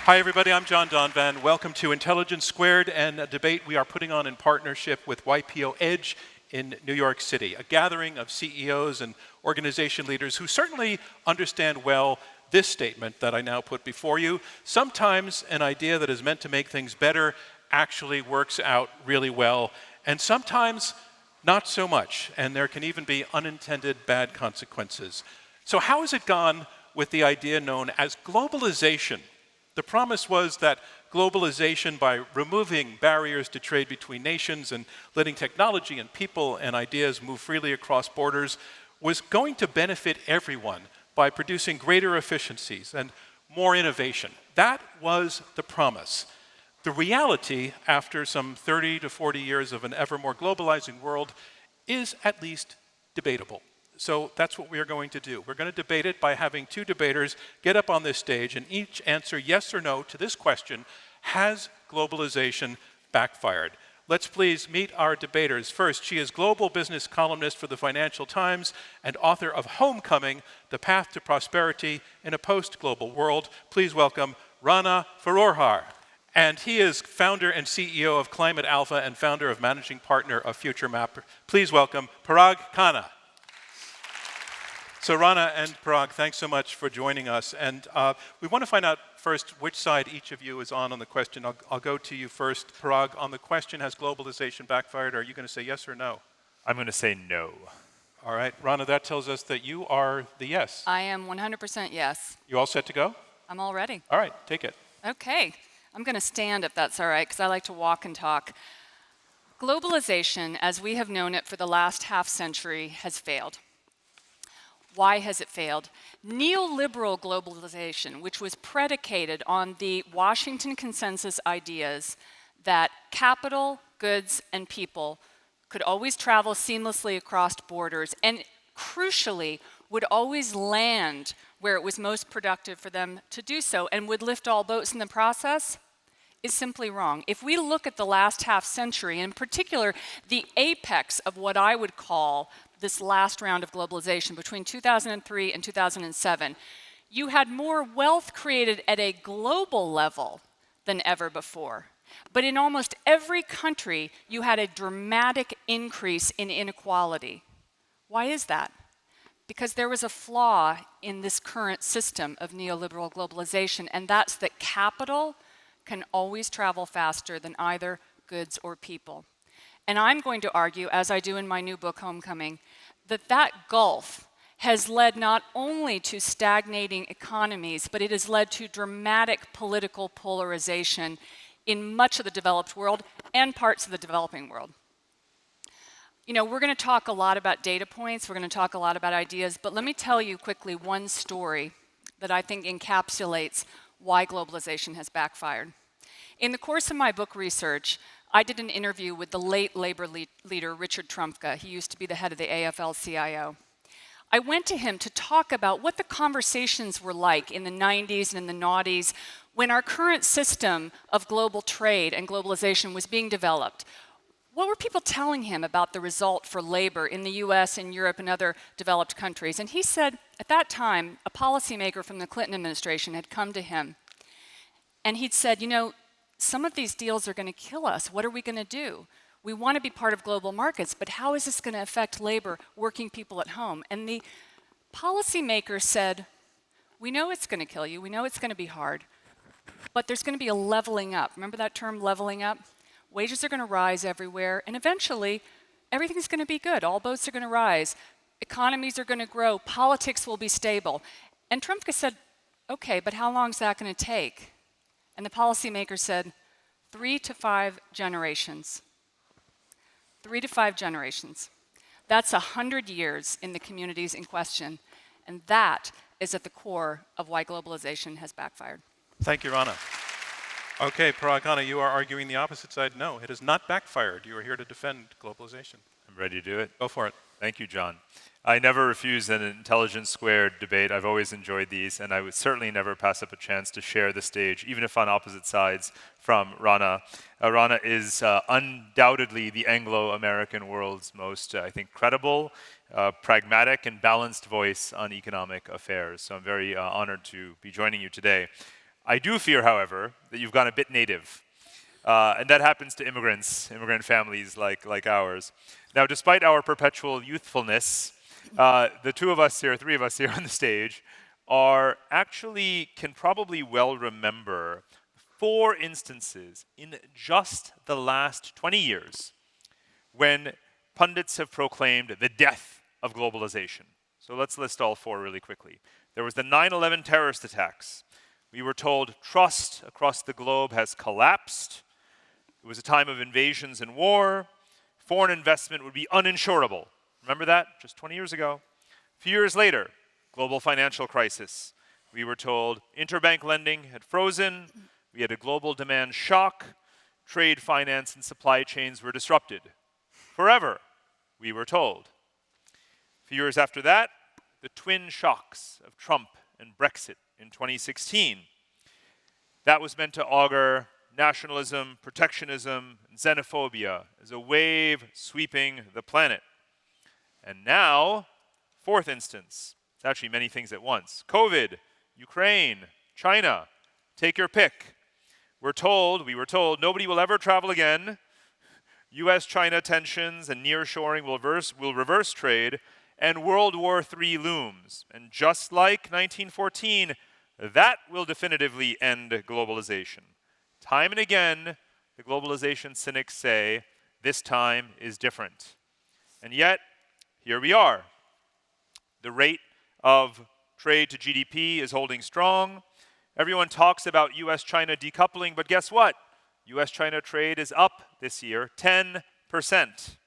Hi, everybody. I'm John Donvan. Welcome to Intelligence Squared and a debate we are putting on in partnership with YPO Edge in New York City, a gathering of CEOs and organization leaders who certainly understand well this statement that I now put before you. Sometimes an idea that is meant to make things better actually works out really well, and sometimes not so much, and there can even be unintended bad consequences. So how has it gone with the idea known as globalization? The promise was that globalization, by removing barriers to trade between nations and letting technology and people and ideas move freely across borders, was going to benefit everyone by producing greater efficiencies and more innovation. That was the promise. The reality, after some 30 to 40 years of an ever more globalizing world, is at least debatable. So that's what we are going to do. We're going to debate it by having two debaters get up on this stage and each answer yes or no to this question: has globalization backfired? Let's please meet our debaters. First, she is global business columnist for the Financial Times and author of Homecoming: The Path to Prosperity in a Post-Global World. Please welcome Rana Foroohar. And he is founder and CEO of Climate Alpha and founder of managing partner of Future Map. Please welcome Parag Khanna. So Rana and Parag, thanks so much for joining us. And we want to find out first which side each of you is on the question. I'll go to you first. Parag, on the question, has globalization backfired? Are you going to say yes or no? I'm going to say no. All right. Rana, that tells us that you are the yes. I am 100% yes. You all set to go? I'm all ready. All right, take it. Okay. I'm going to stand if that's all right, because I like to walk and talk. Globalization, as we have known it for the last half century, has failed. Why has it failed? Neoliberal globalization, which was predicated on the Washington Consensus ideas that capital, goods, and people could always travel seamlessly across borders and, crucially, would always land where it was most productive for them to do so and would lift all boats in the process, is simply wrong. If we look at the last half century, in particular, the apex of what I would call this last round of globalization between 2003 and 2007, you had more wealth created at a global level than ever before. But in almost every country, you had a dramatic increase in inequality. Why is that? Because there was a flaw in this current system of neoliberal globalization, and that's that capital can always travel faster than either goods or people. And I'm going to argue, as I do in my new book, Homecoming, that that gulf has led not only to stagnating economies, but it has led to dramatic political polarization in much of the developed world and parts of the developing world. You know, we're going to talk a lot about data points, we're going to talk a lot about ideas, but let me tell you quickly one story that I think encapsulates why globalization has backfired. In the course of my book research, I did an interview with the late labor leader, Richard Trumka. He used to be the head of the AFL-CIO. I went to him to talk about what the conversations were like in the 90s and in the noughties when our current system of global trade and globalization was being developed. What were people telling him about the result for labor in the US and Europe and other developed countries? And he said, at that time, a policymaker from the Clinton administration had come to him, and he'd said, you know, some of these deals are going to kill us. What are we going to do? We want to be part of global markets, but how is this going to affect labor, working people at home? And the policymaker said, we know it's going to kill you. We know it's going to be hard, but there's going to be a leveling up. Remember that term, leveling up? Wages are going to rise everywhere, and eventually, everything's going to be good. All boats are going to rise. Economies are going to grow. Politics will be stable. And Trumka said, okay, but how long is that going to take? And the policymaker said, 3 to 5 generations. 3 to 5 generations. That's 100 years in the communities in question. And that is at the core of why globalization has backfired. Thank you, Rana. Okay, Parag Khanna, you are arguing the opposite side. No, it has not backfired. You are here to defend globalization. I'm ready to do it. Go for it. Thank you, John. I never refuse an Intelligence Squared debate. I've always enjoyed these, and I would certainly never pass up a chance to share the stage, even if on opposite sides from Rana. Rana is undoubtedly the Anglo-American world's most, I think, credible, pragmatic, and balanced voice on economic affairs. So I'm very honored to be joining you today. I do fear, however, that you've gone a bit native. And that happens to immigrant families like ours. Now, despite our perpetual youthfulness, the three of us here on the stage, can probably well remember 4 instances in just the last 20 years when pundits have proclaimed the death of globalization. So let's list all 4 really quickly. There was the 9/11 terrorist attacks. We were told trust across the globe has collapsed. It was a time of invasions and war. Foreign investment would be uninsurable. Remember that? Just 20 years ago. A few years later, global financial crisis. We were told interbank lending had frozen. We had a global demand shock. Trade, finance, and supply chains were disrupted. Forever, we were told. A few years after that, the twin shocks of Trump and Brexit in 2016. That was meant to augur nationalism, protectionism, and xenophobia as a wave sweeping the planet. And now, 4th instance, it's actually many things at once. COVID, Ukraine, China, take your pick. We were told nobody will ever travel again. US-China tensions and nearshoring will reverse trade, and World War III looms. And just like 1914, that will definitively end globalization. Time and again, the globalization cynics say, this time is different. And yet, here we are. The rate of trade to GDP is holding strong. Everyone talks about US-China decoupling, but guess what? US-China trade is up this year, 10%.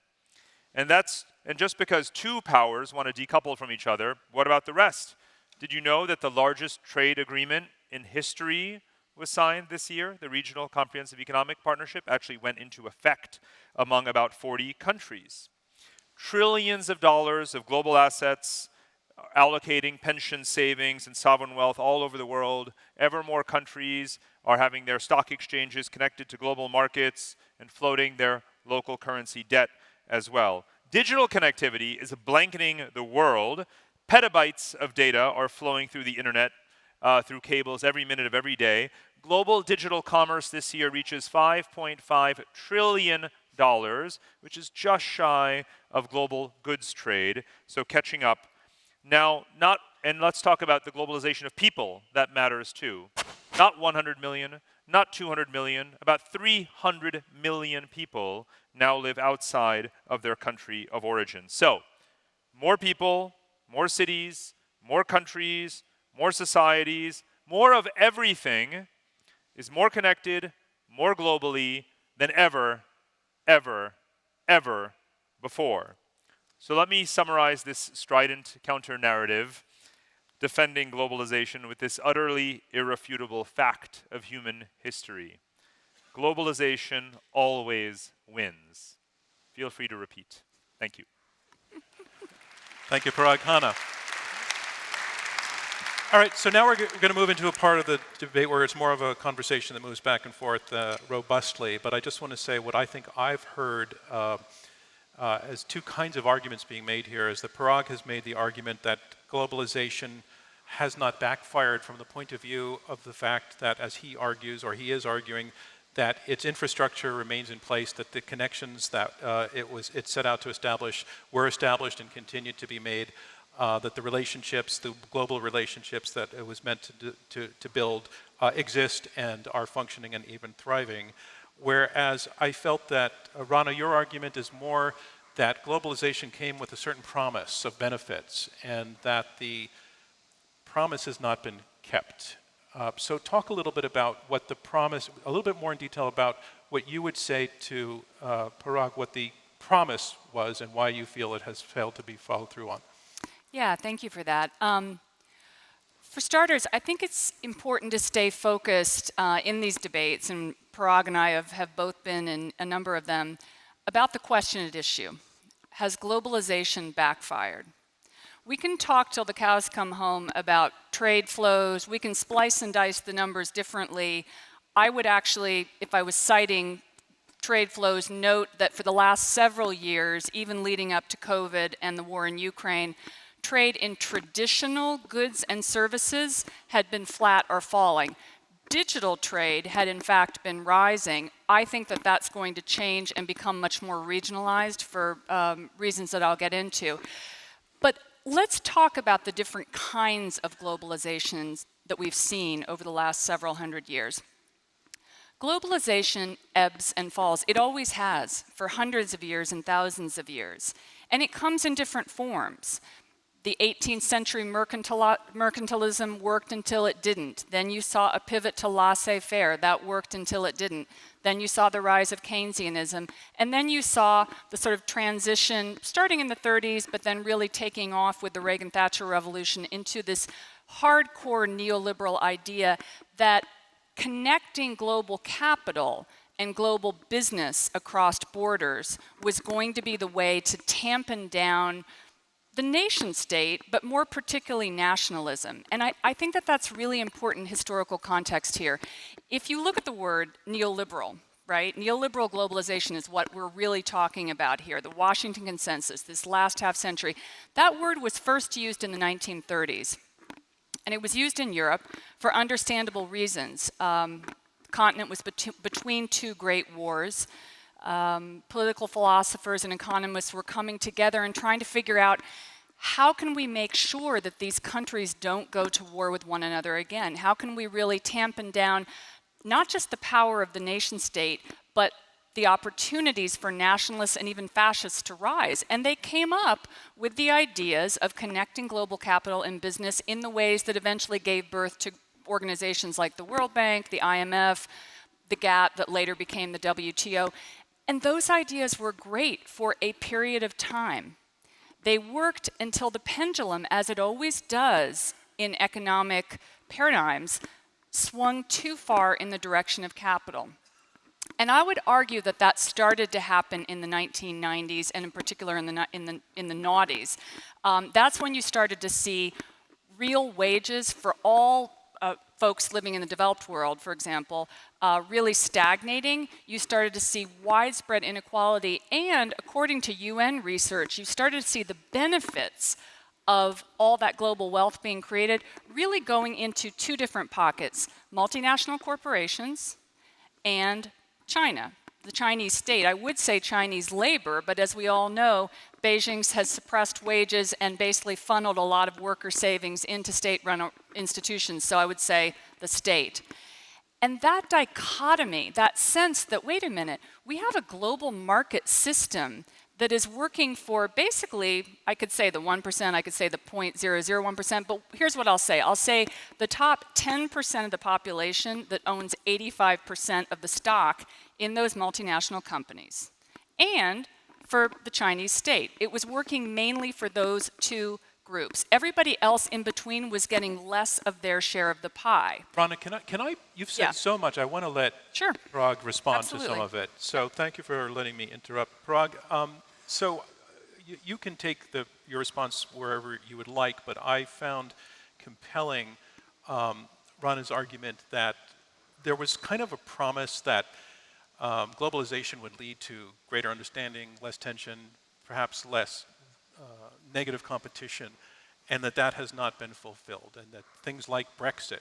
And just because 2 powers want to decouple from each other, what about the rest? Did you know that the largest trade agreement in history was signed this year? The Regional Comprehensive Economic Partnership actually went into effect among about 40 countries. Trillions of dollars of global assets allocating pension savings and sovereign wealth all over the world. Ever more countries are having their stock exchanges connected to global markets and floating their local currency debt as well. Digital connectivity is blanketing the world. Petabytes of data are flowing through the internet, through cables every minute of every day. Global digital commerce this year reaches $5.5 trillion, which is just shy of global goods trade, so catching up. Now, and let's talk about the globalization of people. That matters too. Not 100 million, not 200 million, about 300 million people now live outside of their country of origin. So, more people, more cities, more countries, more societies, more of everything is more connected, more globally than ever before. So let me summarize this strident counter-narrative defending globalization with this utterly irrefutable fact of human history. Globalization always wins. Feel free to repeat. Thank you. Thank you, Parag Khanna. All right, so now we're going to move into a part of the debate where it's more of a conversation that moves back and forth robustly. But I just want to say what I think I've heard as 2 kinds of arguments being made here is that Parag has made the argument that globalization has not backfired from the point of view of the fact that, as he argues, or he is arguing, that its infrastructure remains in place, that the connections that it set out to establish were established and continue to be made, that the relationships, the global relationships that it was meant to build exist and are functioning and even thriving. Whereas I felt that, Rana, your argument is more that globalization came with a certain promise of benefits and that the promise has not been kept. So talk a little bit about what the promise, a little bit more in detail about what you would say to Parag, what the promise was and why you feel it has failed to be followed through on. Yeah, thank you for that. For starters, I think it's important to stay focused in these debates, and Parag and I have both been in a number of them, about the question at issue. Has globalization backfired? We can talk till the cows come home about trade flows. We can splice and dice the numbers differently. I would actually, if I was citing trade flows, note that for the last several years, even leading up to COVID and the war in Ukraine, trade in traditional goods and services had been flat or falling. digital trade had in fact been rising, I think that that's going to change and become much more regionalized for reasons that I'll get into. But let's talk about the different kinds of globalizations that we've seen over the last several hundred years. Globalization ebbs and falls. It always has for hundreds of years and thousands of years. And it comes in different forms. The 18th century mercantilism worked until it didn't. Then you saw a pivot to laissez-faire. That worked until it didn't. Then you saw the rise of Keynesianism. And then you saw the sort of transition starting in the 30s, but then really taking off with the Reagan-Thatcher revolution into this hardcore neoliberal idea that connecting global capital and global business across borders was going to be the way to tampen down the nation state, but more particularly nationalism. And I think that that's really important historical context here. If you look at the word neoliberal, right? Neoliberal globalization is what we're really talking about here, the Washington Consensus, this last half century. That word was first used in the 1930s. And it was used in Europe for understandable reasons. The continent was between two great wars. Political philosophers and economists were coming together and trying to figure out how can we make sure that these countries don't go to war with one another again? How can we really tampen down not just the power of the nation state, but the opportunities for nationalists and even fascists to rise? And they came up with the ideas of connecting global capital and business in the ways that eventually gave birth to organizations like the World Bank, the IMF, the GATT that later became the WTO. And those ideas were great for a period of time. They worked until the pendulum, as it always does in economic paradigms, swung too far in the direction of capital. And I would argue that that started to happen in the 1990s, and in particular in the noughties. That's when you started to see real wages for all folks living in the developed world, for example, really stagnating. You started to see widespread inequality, and according to UN research, you started to see the benefits of all that global wealth being created really going into two different pockets: multinational corporations and China, the Chinese state. I would say Chinese labor, but as we all know, Beijing has suppressed wages and basically funneled a lot of worker savings into state-run institutions, so I would say the state. And that dichotomy, that sense that, wait a minute, we have a global market system that is working for basically, I could say the 1%, I could say the 0.001%, but here's what I'll say. I'll say the top 10% of the population that owns 85% of the stock in those multinational companies. And for the Chinese state. It was working mainly for those two groups. Everybody else in between was getting less of their share of the pie. Rana, can I you've said so much, I want to let Parag respond Absolutely. to some of it. So thank you for letting me interrupt. Parag, so you can take your response wherever you would like, but I found compelling Rana's argument that there was kind of a promise that globalization would lead to greater understanding, less tension, perhaps less negative competition, and that has not been fulfilled, and that things like Brexit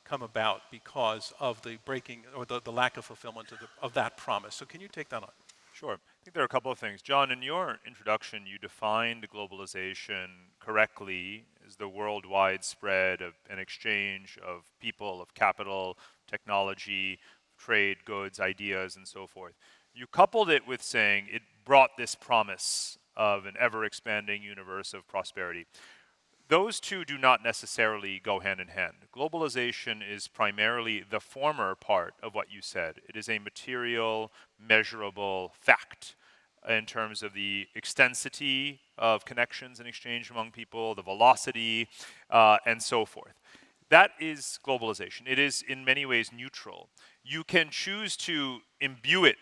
come about because of the breaking or the lack of fulfillment of that promise. So can you take that on? Sure. I think there are a couple of things. John, in your introduction, you defined globalization correctly as the worldwide spread of an exchange of people, of capital, technology, trade, goods, ideas, and so forth. You coupled it with saying it brought this promise of an ever-expanding universe of prosperity. Those two do not necessarily go hand in hand. Globalization is primarily the former part of what you said. It is a material, measurable fact in terms of the extensity of connections and exchange among people, the velocity, and so forth. That is globalization. It is in many ways neutral. You can choose to imbue it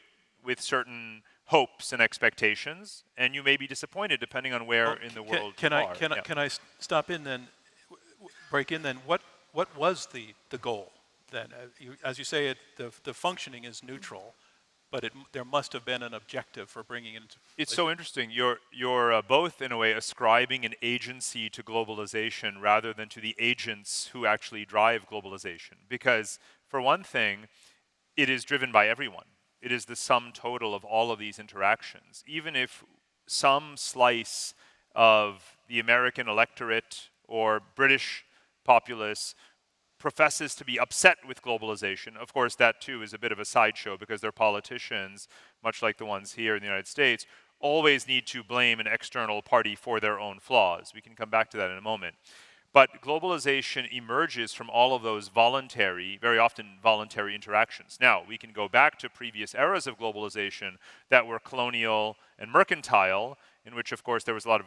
with certain hopes and expectations, and you may be disappointed depending on where in the world you are. Can I stop in then, break in then? What was the goal then? As you say, the functioning is neutral. but there must have been an objective for bringing it into It's so interesting. You're both, in a way, ascribing an agency to globalization rather than to the agents who actually drive globalization. Because, for one thing, it is driven by everyone. It is the sum total of all of these interactions. Even if some slice of the American electorate or British populace professes to be upset with globalization. Of course, that too is a bit of a sideshow because their politicians, much like the ones here in the United States, always need to blame an external party for their own flaws. We can come back to that in a moment. But globalization emerges from all of those voluntary, very often voluntary interactions. Now, we can go back to previous eras of globalization that were colonial and mercantile, in which, of course, there was a lot of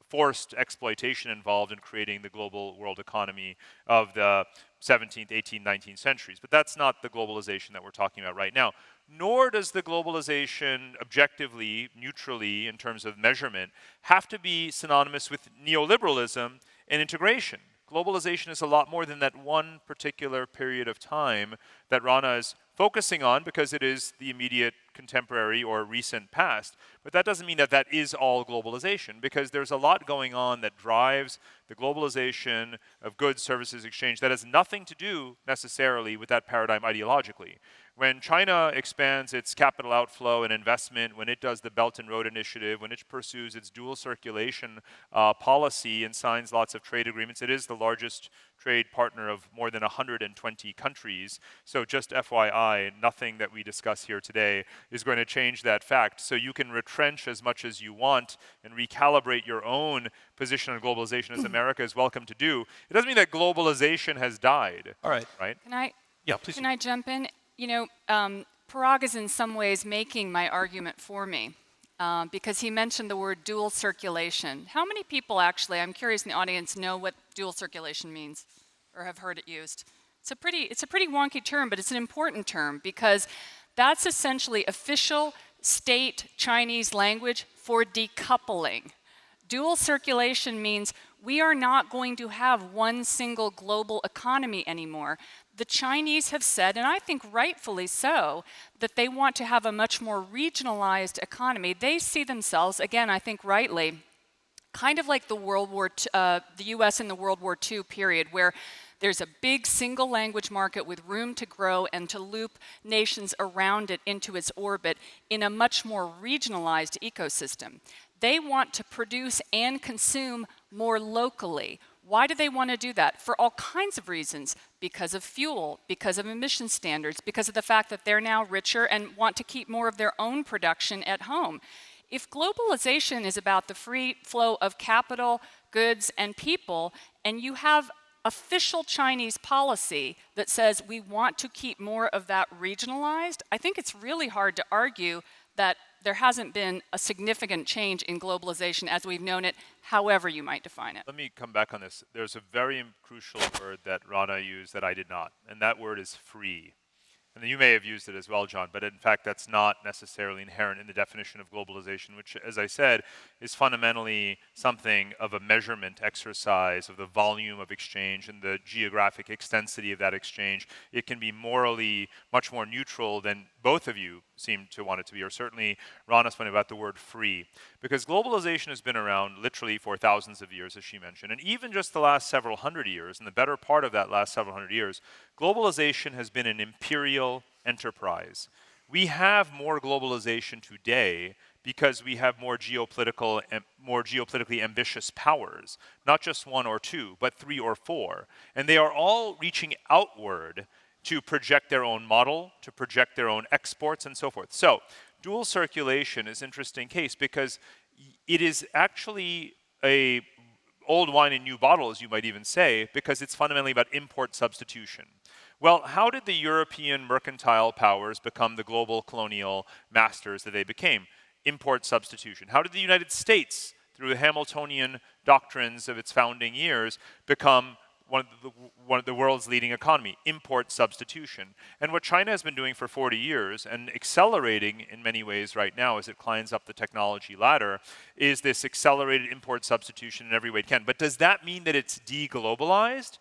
forced exploitation involved in creating the global world economy of the 17th, 18th, 19th centuries. But that's not the globalization that we're talking about right now. Nor does the globalization objectively, neutrally, in terms of measurement, have to be synonymous with neoliberalism and integration. Globalization is a lot more than that one particular period of time that Rana is focusing on because it is the immediate contemporary or recent past. But that doesn't mean that that is all globalization, because there's a lot going on that drives the globalization of goods, services, exchange that has nothing to do necessarily with that paradigm ideologically. When China expands its capital outflow and investment, when it does the Belt and Road Initiative, when it pursues its dual circulation policy and signs lots of trade agreements, it is the largest trade partner of more than 120 countries. So just FYI, nothing that we discuss here today is going to change that fact. So you can retrench as much as you want and recalibrate your own position on globalization, as America is welcome to do. It doesn't mean that globalization has died. All right. Right? Yeah, please. Can I jump in? You know, Parag is in some ways making my argument for me because he mentioned the word dual circulation. How many people actually, I'm curious in the audience, know what dual circulation means or have heard it used? It's a pretty wonky term, but it's an important term because that's essentially official state Chinese language for decoupling. Dual circulation means we are not going to have one single global economy anymore. The Chinese have said, and I think rightfully so, that they want to have a much more regionalized economy. They see themselves, again, I think rightly, kind of like the U.S. in the World War II period, where there's a big single language market with room to grow and to loop nations around it into its orbit in a much more regionalized ecosystem. They want to produce and consume more locally. Why do they want to do that? For all kinds of reasons. Because of fuel, because of emission standards, because of the fact that they're now richer and want to keep more of their own production at home. If globalization is about the free flow of capital, goods, and people, and you have official Chinese policy that says we want to keep more of that regionalized, I think it's really hard to argue that there hasn't been a significant change in globalization as we've known it, however you might define it. Let me come back on this. There's a very crucial word that Rana used that I did not, and that word is free. And you may have used it as well, John, but in fact that's not necessarily inherent in the definition of globalization, which, as I said, is fundamentally something of a measurement exercise of the volume of exchange and the geographic extensity of that exchange. It can be morally much more neutral than both of you seem to want it to be, or certainly Rana's point about the word free. Because globalization has been around literally for thousands of years, as she mentioned, and even just the last several hundred years, and the better part of that last several hundred years, globalization has been an imperial enterprise. We have more globalization today because we have more geopolitically ambitious powers, not just one or two, but three or four. And they are all reaching outward to project their own model, to project their own exports, and so forth. So, dual circulation is an interesting case because it is actually a old wine in new bottle, as you might even say, because it's fundamentally about import substitution. Well, how did the European mercantile powers become the global colonial masters that they became? Import substitution. How did the United States, through the Hamiltonian doctrines of its founding years, become one of the world's leading economy? Import substitution. And what China has been doing for 40 years, and accelerating in many ways right now as it climbs up the technology ladder, is this accelerated import substitution in every way it can. But does that mean that it's deglobalized?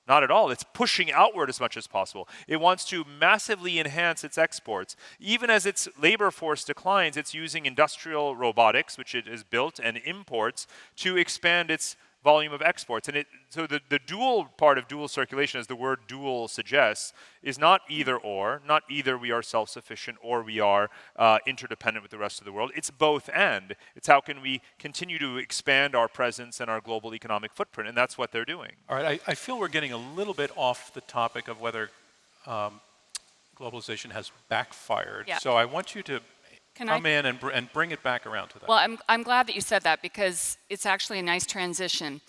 Not at all. It's pushing outward as much as possible. It wants to massively enhance its exports. Even as its labor force declines, it's using industrial robotics, which it has built, and imports to expand its volume of exports. And so the dual part of dual circulation, as the word dual suggests, is not either or, not either we are self-sufficient or we are interdependent with the rest of the world. It's both and. It's how can we continue to expand our presence and our global economic footprint, and that's what they're doing. All right, I feel we're getting a little bit off the topic of whether globalization has backfired. Yeah. So I want you to Can come I? in and bring it back around to that. Well, I'm glad that you said that because it's actually a nice transition.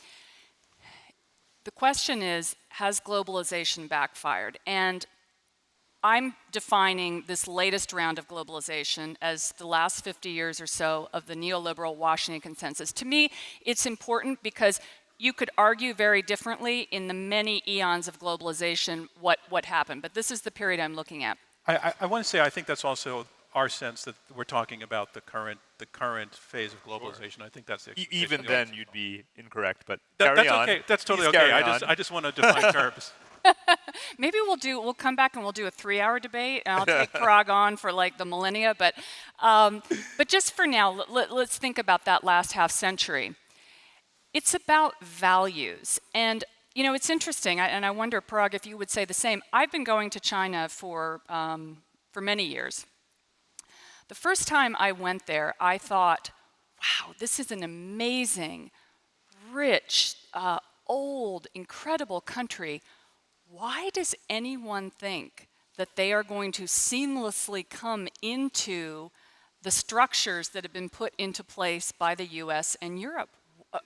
The question is, has globalization backfired? And I'm defining this latest round of globalization as the last 50 years or so of the neoliberal Washington consensus. To me, it's important because you could argue very differently in the many eons of globalization what happened, but this is the period I'm looking at. I want to say I think that's also our sense that we're talking about the current phase of globalization. I think that's the Even then, you'd be incorrect, but that's carry on. okay. That's totally Please okay. carry on. I just want to define terms. Maybe we'll come back and we'll do a 3-hour debate, and I'll take Parag on for like the millennia. But just for now, let's think about that last half century. It's about values, and you know it's interesting. And I wonder, Parag, if you would say the same. I've been going to China for many years. The first time I went there, I thought, wow, this is an amazing, rich, old, incredible country. Why does anyone think that they are going to seamlessly come into the structures that have been put into place by the US and Europe?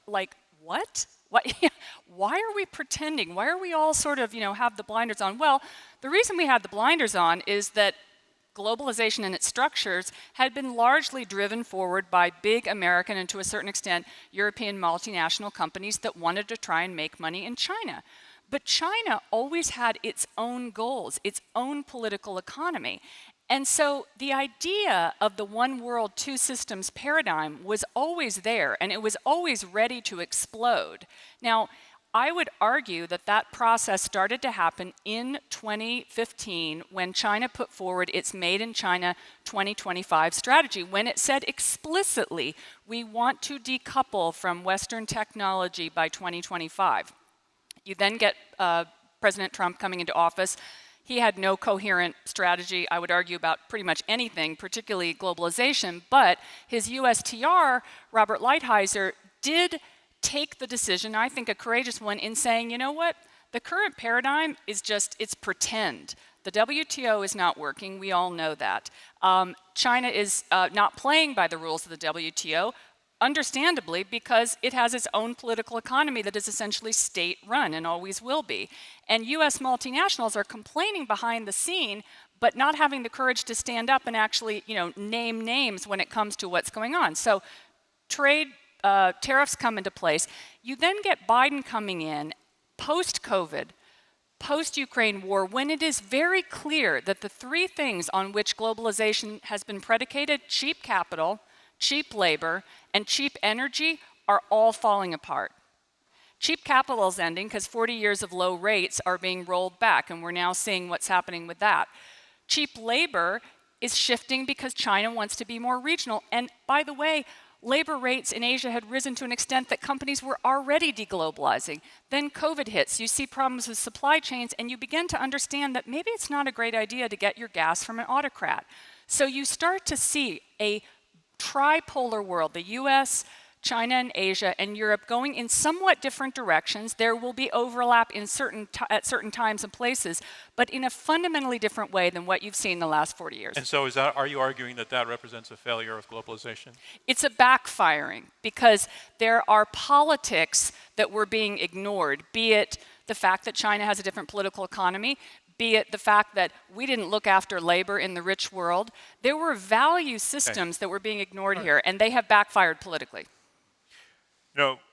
Like, what? Why are we pretending? Why are we all sort of, have the blinders on? Well, the reason we had the blinders on is that globalization and its structures had been largely driven forward by big American and to a certain extent European multinational companies that wanted to try and make money in China. But China always had its own goals, its own political economy. And so the idea of the one world, two systems paradigm was always there, and it was always ready to explode. Now, I would argue that that process started to happen in 2015 when China put forward its Made in China 2025 strategy, when it said explicitly, we want to decouple from Western technology by 2025. You then get President Trump coming into office. He had no coherent strategy, I would argue, about pretty much anything, particularly globalization, but his USTR, Robert Lighthizer, did take the decision, I think a courageous one, in saying, you know what, the current paradigm is just, it's pretend. The WTO is not working, we all know that. China is not playing by the rules of the WTO, understandably, because it has its own political economy that is essentially state-run and always will be. And US multinationals are complaining behind the scene, but not having the courage to stand up and actually, name names when it comes to what's going on. So trade tariffs come into place. You then get Biden coming in post-COVID, post-Ukraine war, when it is very clear that the three things on which globalization has been predicated, cheap capital, cheap labor, and cheap energy, are all falling apart. Cheap capital is ending because 40 years of low rates are being rolled back, and we're now seeing what's happening with that. Cheap labor is shifting because China wants to be more regional. And by the way, labor rates in Asia had risen to an extent that companies were already deglobalizing. Then COVID hits, you see problems with supply chains, and you begin to understand that maybe it's not a great idea to get your gas from an autocrat. So you start to see a tripolar world, the US, China and Asia and Europe going in somewhat different directions. There will be overlap in at certain times and places, but in a fundamentally different way than what you've seen the last 40 years. And so are you arguing that represents a failure of globalization? It's a backfiring because there are politics that were being ignored, be it the fact that China has a different political economy, be it the fact that we didn't look after labor in the rich world. There were value systems that were being ignored here, and they have backfired politically.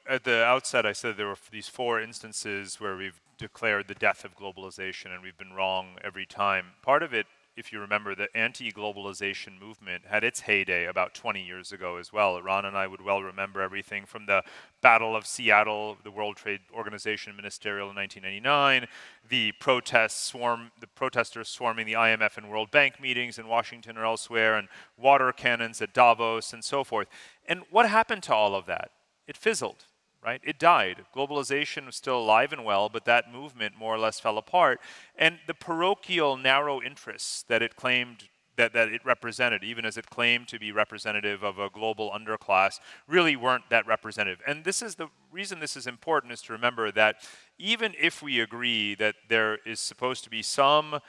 At the outset, I said there were these 4 instances where we've declared the death of globalization, and we've been wrong every time. Part of it if you remember, the anti-globalization movement had its heyday about 20 years ago as well. Ron and I would well remember everything from the Battle of Seattle, the World Trade Organization ministerial in 1999, the protesters swarming the IMF and World Bank meetings in Washington or elsewhere, and water cannons at Davos and so forth. And what happened to all of that? It fizzled. Right? It died. Globalization was still alive and well, but that movement more or less fell apart. And the parochial narrow interests that it claimed that it represented, even as it claimed to be representative of a global underclass, really weren't that representative. And this is the reason this is important, is to remember that even if we agree that there is supposed to be some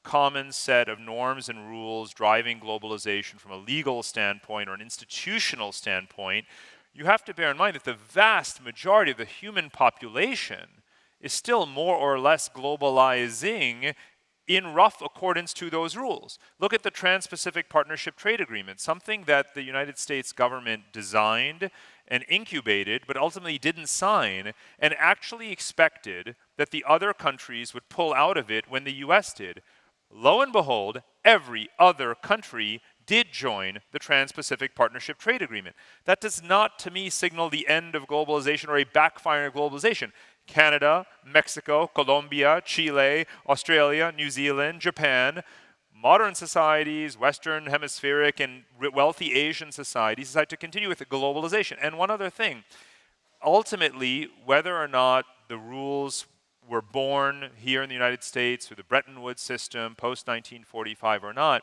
common set of norms and rules driving globalization from a legal standpoint or an institutional standpoint, you have to bear in mind that the vast majority of the human population is still more or less globalizing in rough accordance to those rules. Look at the Trans-Pacific Partnership Trade Agreement, something that the United States government designed and incubated, but ultimately didn't sign, and actually expected that the other countries would pull out of it when the US did. Lo and behold, every other country did join the Trans-Pacific Partnership Trade Agreement. That does not, to me, signal the end of globalization or a backfiring of globalization. Canada, Mexico, Colombia, Chile, Australia, New Zealand, Japan, modern societies, Western hemispheric and wealthy Asian societies decide to continue with the globalization. And one other thing, ultimately, whether or not the rules were born here in the United States through the Bretton Woods system post-1945 or not,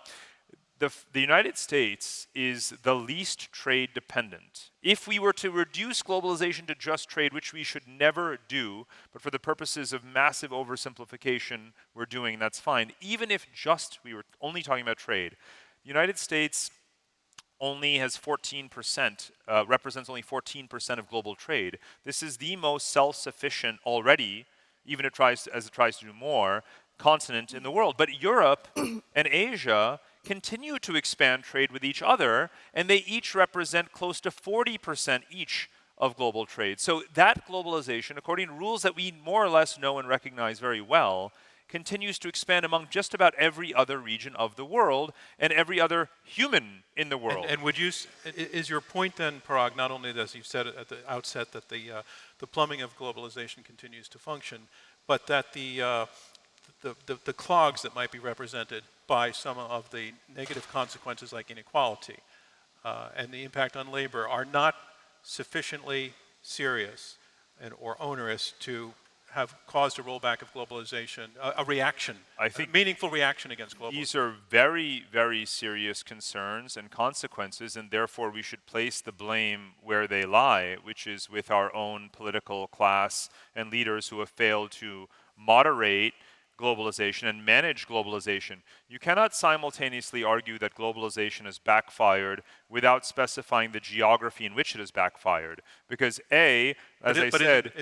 the United States is the least trade dependent. If we were to reduce globalization to just trade, which we should never do, but for the purposes of massive oversimplification we're doing, that's fine. Even if just we were only talking about trade, the United States only has 14%, represents only 14% of global trade. This is the most self-sufficient already, even as it tries to do more, continent in the world. But Europe and Asia continue to expand trade with each other, and they each represent close to 40% each of global trade. So that globalization, according to rules that we more or less know and recognize very well, continues to expand among just about every other region of the world and every other human in the world. And would you, is your point then, Parag, not only as you said at the outset that the plumbing of globalization continues to function, but that the clogs that might be represented by some of the negative consequences like inequality and the impact on labor are not sufficiently serious or onerous to have caused a rollback of globalization, a reaction, I think, a meaningful reaction against globalization? These are very, very serious concerns and consequences, and therefore we should place the blame where they lie, which is with our own political class and leaders who have failed to moderate globalization and manage globalization. You cannot simultaneously argue that globalization has backfired without specifying the geography in which it has backfired. Because A, as I said...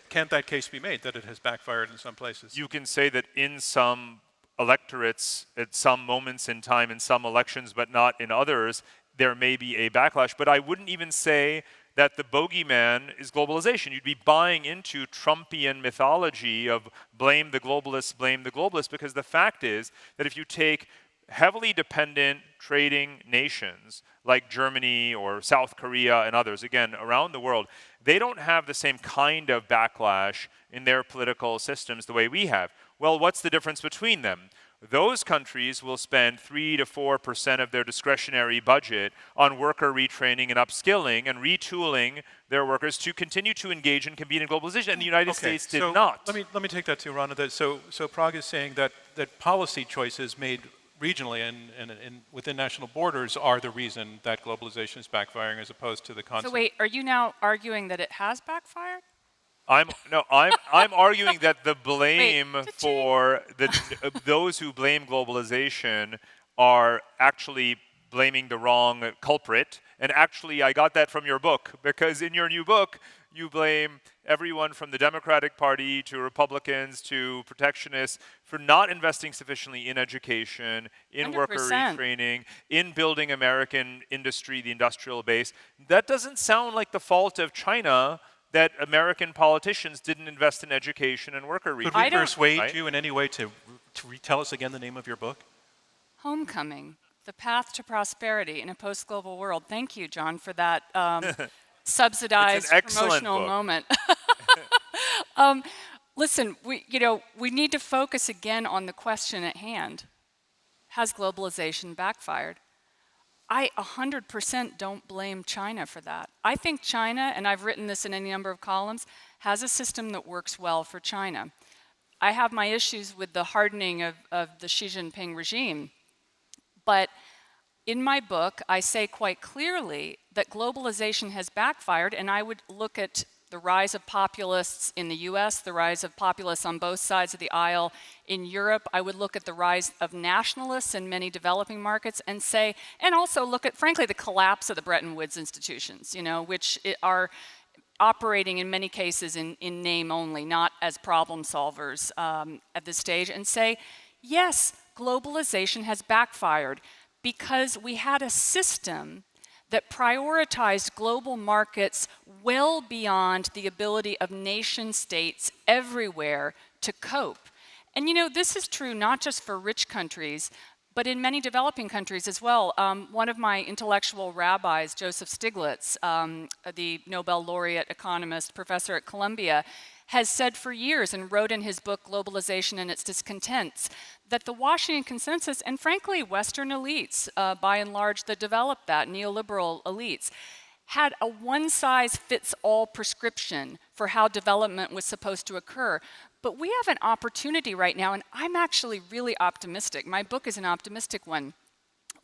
Can't that case be made, that it has backfired in some places? You can say that in some electorates, at some moments in time, in some elections, but not in others, there may be a backlash. But I wouldn't even say that the bogeyman is globalization. You'd be buying into Trumpian mythology of blame the globalists, because the fact is that if you take heavily dependent trading nations like Germany or South Korea and others, again, around the world, they don't have the same kind of backlash in their political systems the way we have. Well, what's the difference between them? Those countries will spend 3 to 4% of their discretionary budget on worker retraining and upskilling and retooling their workers to continue to engage and compete in globalization, and the United States did not. Let me take that to Rana. So Prague is saying that policy choices made regionally and within national borders are the reason that globalization is backfiring as opposed to the concept. So wait, are you now arguing that it has backfired? I'm arguing that the blame for those who blame globalization are actually blaming the wrong culprit. And actually, I got that from your book, because in your new book, you blame everyone from the Democratic Party to Republicans to protectionists for not investing sufficiently in education, in 100%. Worker retraining, in building American industry, the industrial base. That doesn't sound like the fault of China, that American politicians didn't invest in education and worker retraining. Could we persuade you in any way to tell us again the name of your book? Homecoming, the path to prosperity in a post-global world. Thank you, John, for that It's an subsidized excellent promotional book. moment. Listen, we need to focus again on the question at hand. Has globalization backfired? I 100% don't blame China for that. I think China, and I've written this in any number of columns, has a system that works well for China. I have my issues with the hardening of the Xi Jinping regime, but in my book, I say quite clearly that globalization has backfired, and I would look at the rise of populists in the US, the rise of populists on both sides of the aisle in Europe. I would look at the rise of nationalists in many developing markets and say, and also look at, frankly, the collapse of the Bretton Woods institutions, which are operating in many cases in name only, not as problem solvers at this stage, and say, yes, globalization has backfired because we had a system that prioritized global markets well beyond the ability of nation states everywhere to cope. And this is true not just for rich countries, but in many developing countries as well. One of my intellectual rabbis, Joseph Stiglitz, the Nobel laureate economist, professor at Columbia, has said for years and wrote in his book, Globalization and Its Discontents, that the Washington Consensus, and frankly, Western elites, by and large, that developed that, neoliberal elites, had a one-size-fits-all prescription for how development was supposed to occur. But we have an opportunity right now, and I'm actually really optimistic. My book is an optimistic one.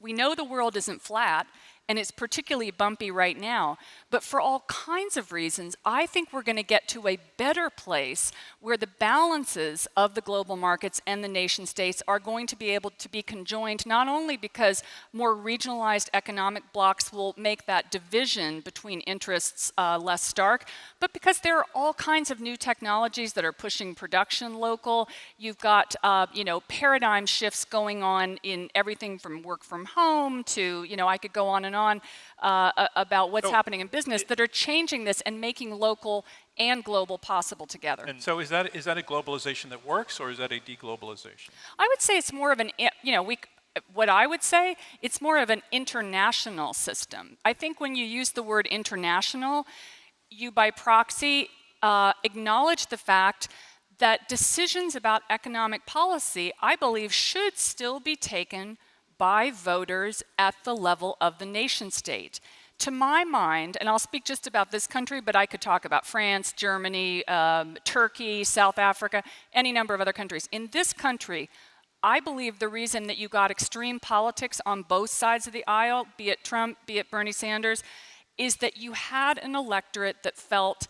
We know the world isn't flat, and it's particularly bumpy right now, but for all kinds of reasons, I think we're going to get to a better place where the balances of the global markets and the nation states are going to be able to be conjoined, not only because more regionalized economic blocks will make that division between interests less stark, but because there are all kinds of new technologies that are pushing production local. You've got paradigm shifts going on in everything from work from home to, I could go on about what's happening in business that are changing this and making local and global possible together. And so is that a globalization that works, or is that a deglobalization? I would say it's more of an, what I would say, it's more of an international system. I think when you use the word international, you by proxy acknowledge the fact that decisions about economic policy, I believe, should still be taken by voters at the level of the nation state. To my mind, and I'll speak just about this country, but I could talk about France, Germany, Turkey, South Africa, any number of other countries. In this country, I believe the reason that you got extreme politics on both sides of the aisle, be it Trump, be it Bernie Sanders, is that you had an electorate that felt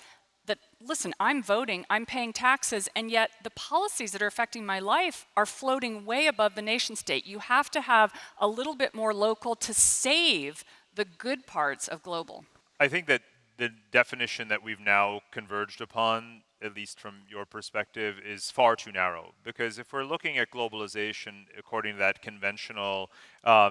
that, listen, I'm voting, I'm paying taxes, and yet the policies that are affecting my life are floating way above the nation state. You have to have a little bit more local to save the good parts of global. I think that the definition that we've now converged upon, at least from your perspective, is far too narrow. Because if we're looking at globalization according to that conventional,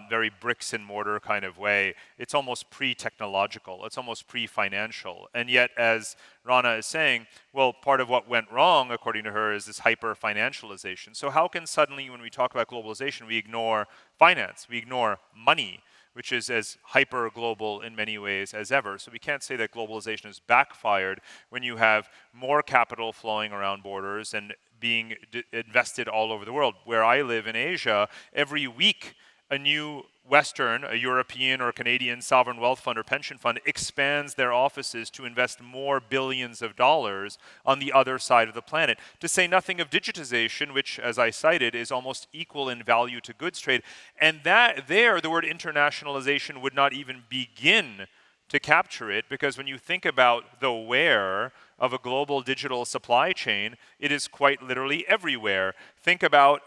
very bricks and mortar kind of way, it's almost pre-technological, it's almost pre-financial. And yet, as Rana is saying, well, part of what went wrong, according to her, is this hyper-financialization. So how can suddenly, when we talk about globalization, we ignore finance, we ignore money, which is as hyper-global in many ways as ever. So we can't say that globalization has backfired when you have more capital flowing around borders and being invested all over the world. Where I live in Asia, every week a new Western, a European or Canadian sovereign wealth fund or pension fund expands their offices to invest more billions of dollars on the other side of the planet. To say nothing of digitization, which, as I cited, is almost equal in value to goods trade. And that there, the word internationalization would not even begin to capture it, because when you think about the where of a global digital supply chain, it is quite literally everywhere. Think about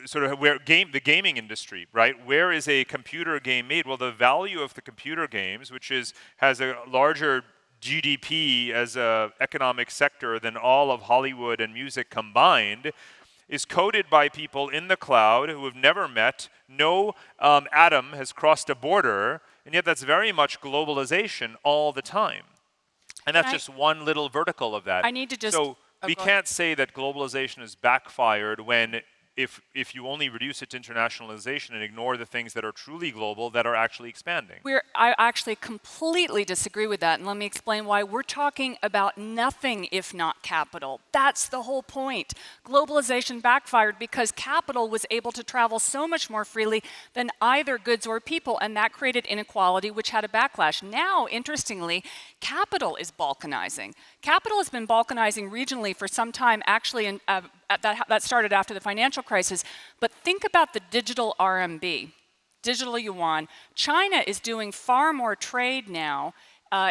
sort of where the gaming industry, right? Where is a computer game made? Well, the value of the computer games, which has a larger GDP as a economic sector than all of Hollywood and music combined, is coded by people in the cloud who have never met. No atom has crossed a border, and yet that's very much globalization all the time. And that's just one little vertical of that. I need to just... So we can't say that globalization has backfired when if you only reduce it to internationalization and ignore the things that are truly global that are actually expanding. I actually completely disagree with that, and let me explain why. We're talking about nothing if not capital. That's the whole point. Globalization backfired because capital was able to travel so much more freely than either goods or people, and that created inequality, which had a backlash. Now, interestingly, capital is balkanizing. Capital has been balkanizing regionally for some time, actually, that started after the financial crisis. But think about the digital RMB, digital yuan. China is doing far more trade now,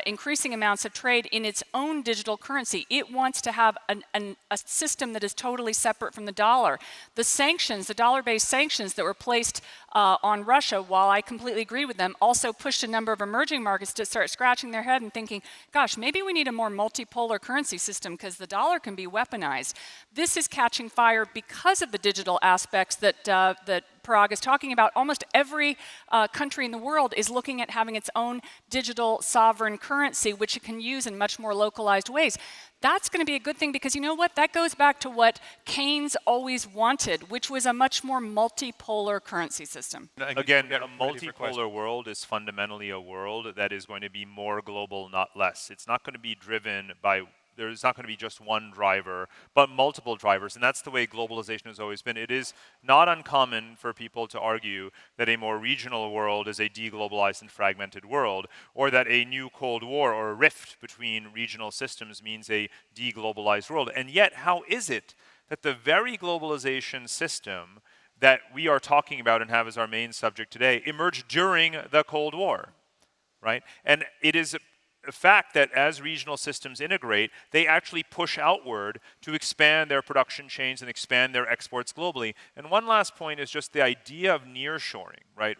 increasing amounts of trade in its own digital currency. It wants to have a system that is totally separate from the dollar. The sanctions, the dollar-based sanctions that were placed on Russia, while I completely agree with them, also pushed a number of emerging markets to start scratching their head and thinking, gosh, maybe we need a more multipolar currency system because the dollar can be weaponized. This is catching fire because of the digital aspects that Parag is talking about. Almost every country in the world is looking at having its own digital sovereign currency, which it can use in much more localized ways. That's going to be a good thing because you know what? That goes back to what Keynes always wanted, which was a much more multipolar currency system. Again, a multipolar world is fundamentally a world that is going to be more global, not less. It's not going to be driven by there's not going to be just one driver, but multiple drivers, and that's the way globalization has always been. It is not uncommon for people to argue that a more regional world is a deglobalized and fragmented world, or that a new Cold War or a rift between regional systems means a deglobalized world. And yet, how is it that the very globalization system that we are talking about and have as our main subject today emerged during the Cold War, right? And it is a fact that as regional systems integrate, they actually push outward to expand their production chains and expand their exports globally. And one last point is just the idea of nearshoring, right?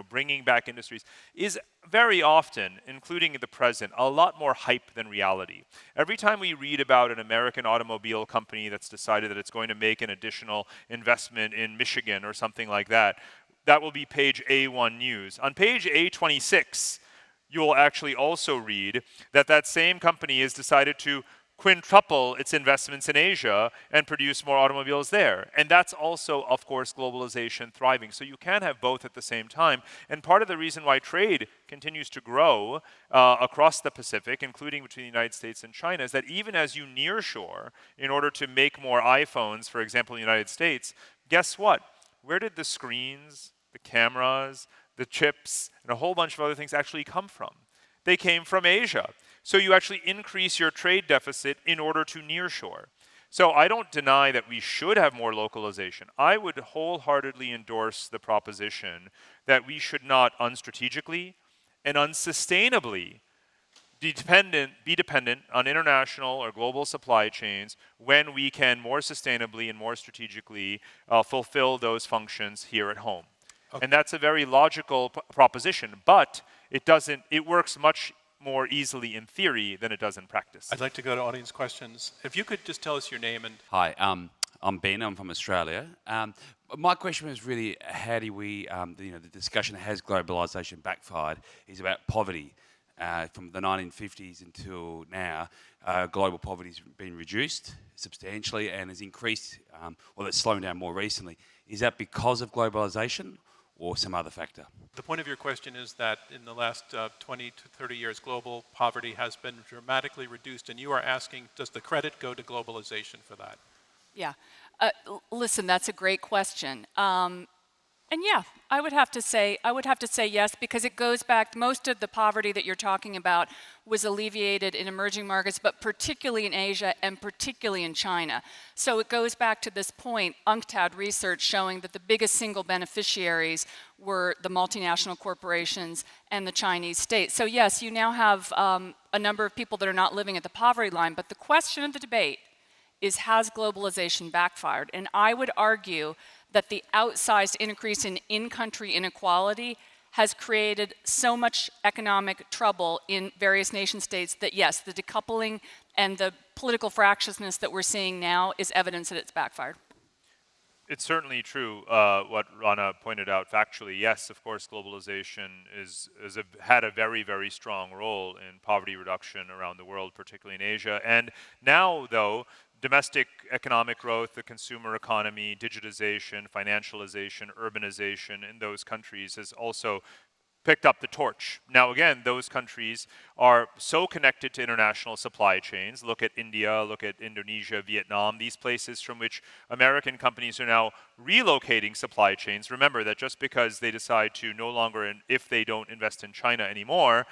Bringing back industries is very often, including in the present, a lot more hype than reality. Every time we read about an American automobile company that's decided that it's going to make an additional investment in Michigan or something like that, that will be page A1 news. On page A26, you will actually also read that that same company has decided to quintuple its investments in Asia and produce more automobiles there. And that's also, of course, globalization thriving. So you can have both at the same time. And part of the reason why trade continues to grow across the Pacific, including between the United States and China, is that even as you nearshore in order to make more iPhones, for example, in the United States, guess what? Where did the screens, the cameras, the chips, and a whole bunch of other things actually come from? They came from Asia. So you actually increase your trade deficit in order to nearshore. So I don't deny that we should have more localization. I would wholeheartedly endorse the proposition that we should not unstrategically and unsustainably be dependent on international or global supply chains when we can more sustainably and more strategically fulfill those functions here at home. Okay. And that's a very logical proposition, but it works much more easily in theory than it does in practice. I'd like to go to audience questions. If you could just tell us your name and... Hi, I'm Ben, I'm from Australia. My question was really, how do we, the discussion has globalization backfired, is about poverty. From the 1950s until now, global poverty has been reduced substantially and has increased, it's slowing down more recently. Is that because of globalization or some other factor? The point of your question is that in the last 20 to 30 years, global poverty has been dramatically reduced, and you are asking, does the credit go to globalization for that? Yeah. Listen, that's a great question. And yeah, I would have to say yes, because it goes back, most of the poverty that you're talking about was alleviated in emerging markets, but particularly in Asia and particularly in China. So it goes back to this point, UNCTAD research showing that the biggest single beneficiaries were the multinational corporations and the Chinese state. So yes, you now have a number of people that are not living at the poverty line, but the question of the debate is, has globalization backfired? And I would argue that the outsized increase in in-country inequality has created so much economic trouble in various nation states that yes, the decoupling and the political fractiousness that we're seeing now is evidence that it's backfired. It's certainly true what Rana pointed out factually. Yes, of course, globalization had a very, very strong role in poverty reduction around the world, particularly in Asia. And now, though, domestic economic growth, the consumer economy, digitization, financialization, urbanization in those countries has also picked up the torch. Now again, those countries are so connected to international supply chains. Look at India, look at Indonesia, Vietnam, these places from which American companies are now relocating supply chains. Remember that just because they decide to no longer, if they don't invest in China anymore,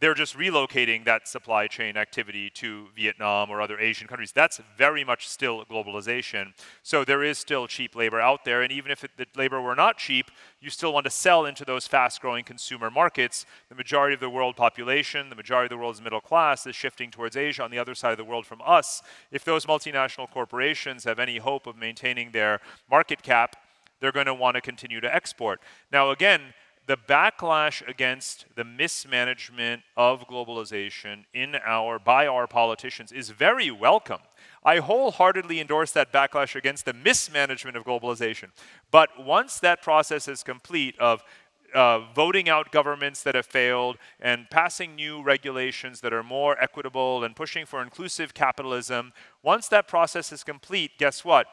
they're just relocating that supply chain activity to Vietnam or other Asian countries. That's very much still globalization. So there is still cheap labor out there, and even if the labor were not cheap, you still want to sell into those fast-growing consumer markets. The majority of the world population, the majority of the world's middle class is shifting towards Asia on the other side of the world from us. If those multinational corporations have any hope of maintaining their market cap, they're going to want to continue to export. Now again, the backlash against the mismanagement of globalization by our politicians is very welcome. I wholeheartedly endorse that backlash against the mismanagement of globalization. But once that process is complete of voting out governments that have failed and passing new regulations that are more equitable and pushing for inclusive capitalism, once that process is complete, guess what?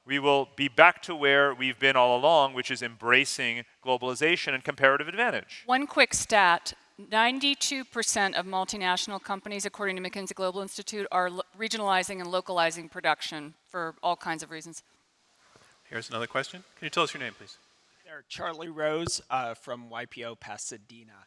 We will be back to where we've been all along, which is embracing globalization and comparative advantage. One quick stat, 92% of multinational companies, according to McKinsey Global Institute, are regionalizing and localizing production for all kinds of reasons. Here's another question. Can you tell us your name, please? Charlie Rose from YPO Pasadena.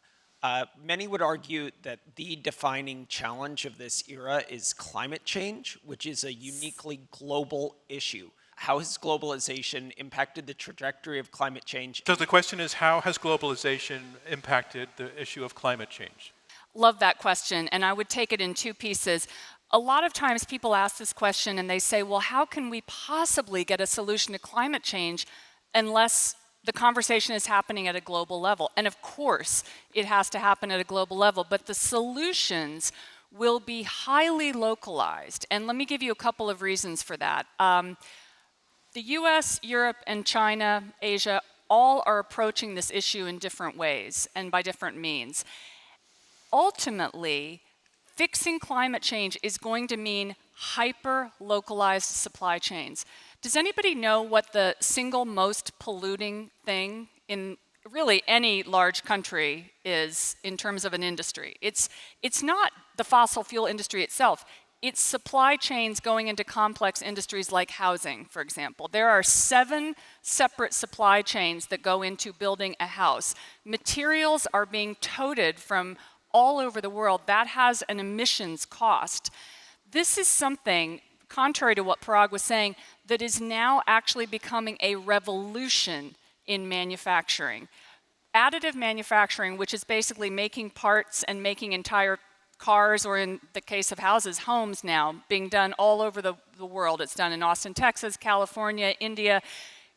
Many would argue that the defining challenge of this era is climate change, which is a uniquely global issue. How has globalization impacted the trajectory of climate change? So the question is, how has globalization impacted the issue of climate change? Love that question, and I would take it in two pieces. A lot of times people ask this question and they say, well, how can we possibly get a solution to climate change unless the conversation is happening at a global level? And of course, it has to happen at a global level, but the solutions will be highly localized. And let me give you a couple of reasons for that. The US, Europe, and China, Asia, all are approaching this issue in different ways and by different means. Ultimately, fixing climate change is going to mean hyper-localized supply chains. Does anybody know what the single most polluting thing in really any large country is in terms of an industry? It's not the fossil fuel industry itself. It's supply chains going into complex industries like housing, for example. There are 7 separate supply chains that go into building a house. Materials are being toted from all over the world. That has an emissions cost. This is something, contrary to what Parag was saying, that is now actually becoming a revolution in manufacturing. Additive manufacturing, which is basically making parts and making entire cars, or in the case of houses, homes now, being done all over the world. It's done in Austin, Texas, California, India.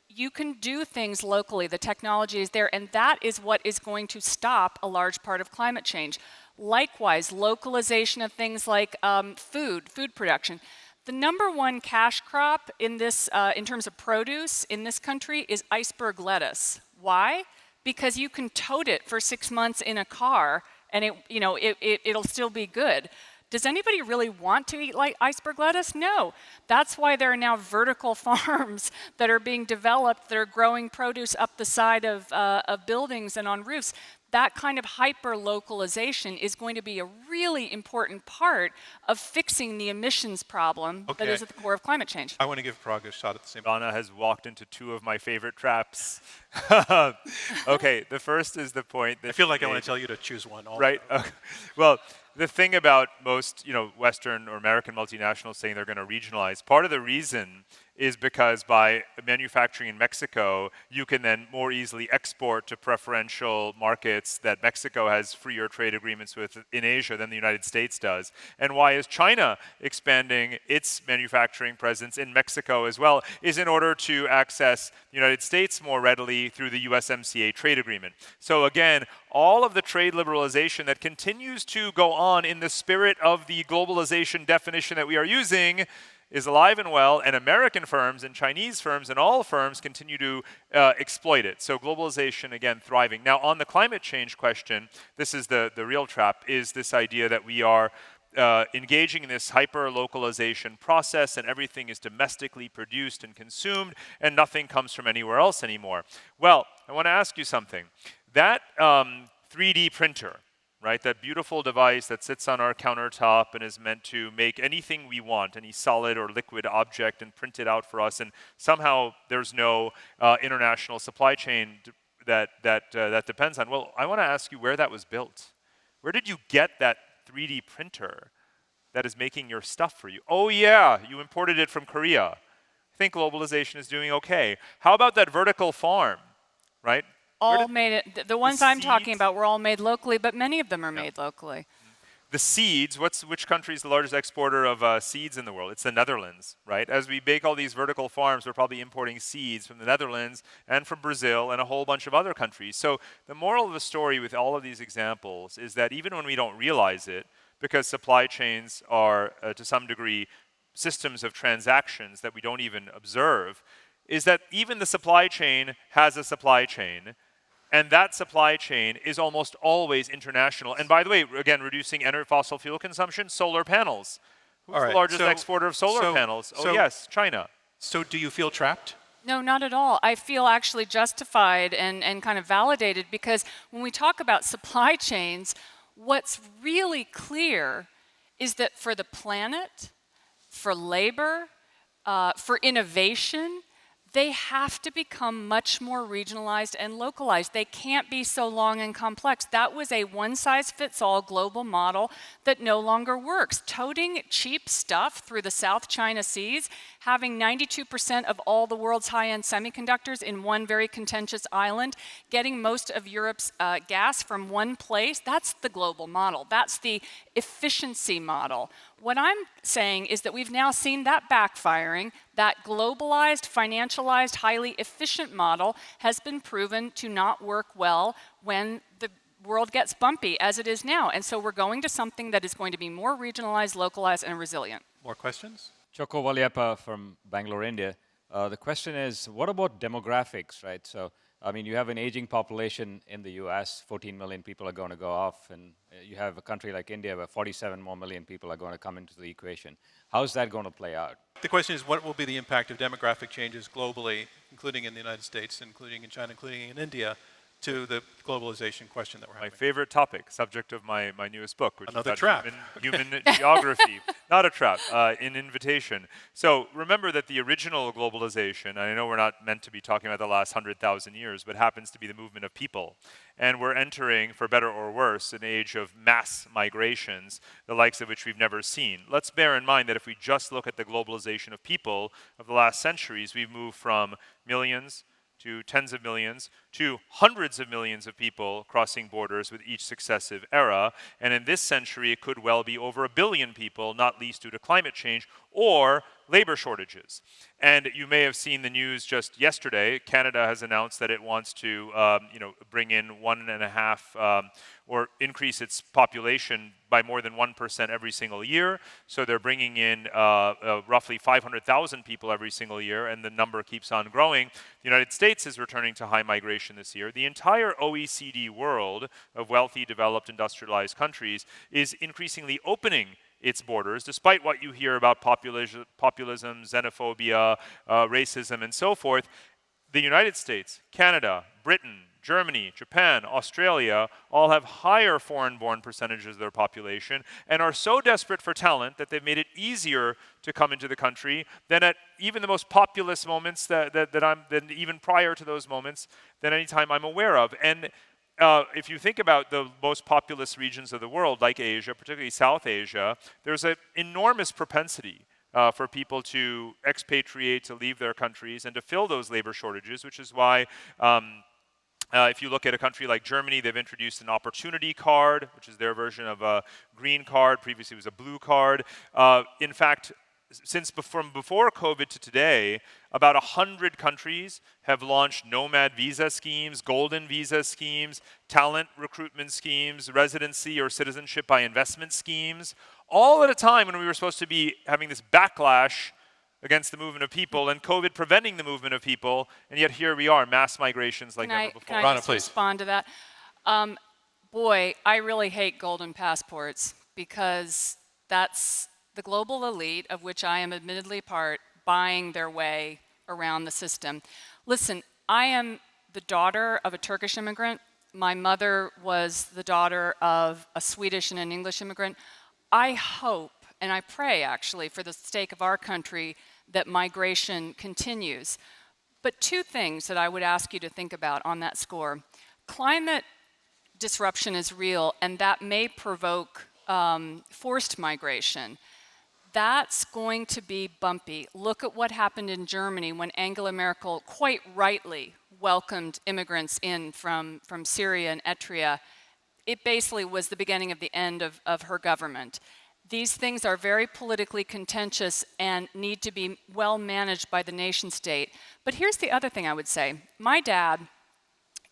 You can do things locally. The technology is there, and that is what is going to stop a large part of climate change. Likewise, localization of things like food production. The #1 cash crop in this, in terms of produce in this country, is iceberg lettuce. Why? Because you can tote it for 6 months in a car, and it'll still be good. Does anybody really want to eat like iceberg lettuce? No. That's why there are now vertical farms that are being developed that are growing produce up the side of buildings and on roofs. That kind of hyper-localization is going to be a really important part of fixing the emissions problem that is at the core of climate change. I want to give Parag a shot at the same time. Anna has walked into 2 of my favorite traps. Okay, the first is the point that I feel like I want to tell you to choose one. Right. Well, the thing about most, Western or American multinationals saying they're going to regionalize, part of the reason is because by manufacturing in Mexico, you can then more easily export to preferential markets that Mexico has freer trade agreements with in Asia than the United States does. And why is China expanding its manufacturing presence in Mexico as well? Is in order to access the United States more readily through the USMCA trade agreement. So again, all of the trade liberalization that continues to go on in the spirit of the globalization definition that we are using is alive and well, and American firms and Chinese firms and all firms continue to exploit it. So globalization, again, thriving. Now, on the climate change question, this is the real trap, is this idea that we are engaging in this hyper-localization process, and everything is domestically produced and consumed, and nothing comes from anywhere else anymore. Well, I want to ask you something. That 3D printer, right, that beautiful device that sits on our countertop and is meant to make anything we want, any solid or liquid object, and print it out for us, and somehow there's no international supply chain that depends on. Well, I want to ask you where that was built. Where did you get that 3D printer that is making your stuff for you? Oh yeah, you imported it from Korea. I think globalization is doing okay. How about that vertical farm, right? All made it, the ones I'm talking seeds- about were all made locally, but many of them are made locally. The seeds, which country is the largest exporter of seeds in the world? It's the Netherlands, right? As we bake all these vertical farms, we're probably importing seeds from the Netherlands and from Brazil and a whole bunch of other countries. So the moral of the story with all of these examples is that even when we don't realize it, because supply chains are, to some degree, systems of transactions that we don't even observe, is that even the supply chain has a supply chain. And that supply chain is almost always international. And by the way, again, reducing fossil fuel consumption, solar panels. Who's the largest exporter of solar panels? Oh yes, China. So do you feel trapped? No, not at all. I feel actually justified and kind of validated, because when we talk about supply chains, what's really clear is that for the planet, for labor, for innovation, they have to become much more regionalized and localized. They can't be so long and complex. That was a one-size-fits-all global model that no longer works. Toting cheap stuff through the South China Seas, having 92% of all the world's high-end semiconductors in one very contentious island, getting most of Europe's gas from one place, that's the global model. That's the efficiency model. What I'm saying is that we've now seen that backfiring. That globalized, financialized, highly efficient model has been proven to not work well when the world gets bumpy, as it is now. And so we're going to something that is going to be more regionalized, localized, and resilient. More questions? Choco Valyappa from Bangalore, India. The question is, what about demographics, right? So, I mean, you have an aging population in the US, 14 million people are going to go off, and you have a country like India where 47 more million people are going to come into the equation. How's that going to play out? The question is, what will be the impact of demographic changes globally, including in the United States, including in China, including in India, to the globalization question that we're having? My favorite topic, subject of my newest book, which Another is trap. Human geography. Not a trap, an invitation. So remember that the original globalization, and I know we're not meant to be talking about the last 100,000 years, but happens to be the movement of people. And we're entering, for better or worse, an age of mass migrations, the likes of which we've never seen. Let's bear in mind that if we just look at the globalization of people of the last centuries, we've moved from millions to tens of millions, to hundreds of millions of people crossing borders with each successive era. And in this century, it could well be over 1 billion people, not least due to climate change or labor shortages. And you may have seen the news just yesterday. Canada has announced that it wants to bring in 1.5 or increase its population by more than 1% every single year. So they're bringing in roughly 500,000 people every single year, and the number keeps on growing. The United States is returning to high migration this year. The entire OECD world of wealthy, developed, industrialized countries is increasingly opening its borders, despite what you hear about populism, xenophobia, racism, and so forth. The United States, Canada, Britain, Germany, Japan, Australia all have higher foreign-born percentages of their population and are so desperate for talent that they've made it easier to come into the country than at even the most populous moments than even prior to those moments than any time I'm aware of. And if you think about the most populous regions of the world, like Asia, particularly South Asia, there's an enormous propensity for people to expatriate, to leave their countries, and to fill those labor shortages, which is why if you look at a country like Germany, they've introduced an opportunity card, which is their version of a green card. Previously, it was a blue card. In fact, from before COVID to today, about 100 countries have launched nomad visa schemes, golden visa schemes, talent recruitment schemes, residency or citizenship by investment schemes, all at a time when we were supposed to be having this backlash against the movement of people and COVID preventing the movement of people, and yet here we are, mass migrations like never before. Can I just respond to that? Boy, I really hate golden passports, because That's the global elite, of which I am admittedly part, buying their way around the system. Listen, I am the daughter of a Turkish immigrant. My mother was the daughter of a Swedish and an English immigrant. I hope, and I pray actually, for the sake of our country, that migration continues. But two things that I would ask you to think about on that score. Climate disruption is real, and that may provoke forced migration. That's going to be bumpy. Look at what happened in Germany when Angela Merkel quite rightly welcomed immigrants in from Syria and Eritrea. It basically was the beginning of the end of her government. These things are very politically contentious and need to be well managed by the nation state. But here's the other thing I would say. My dad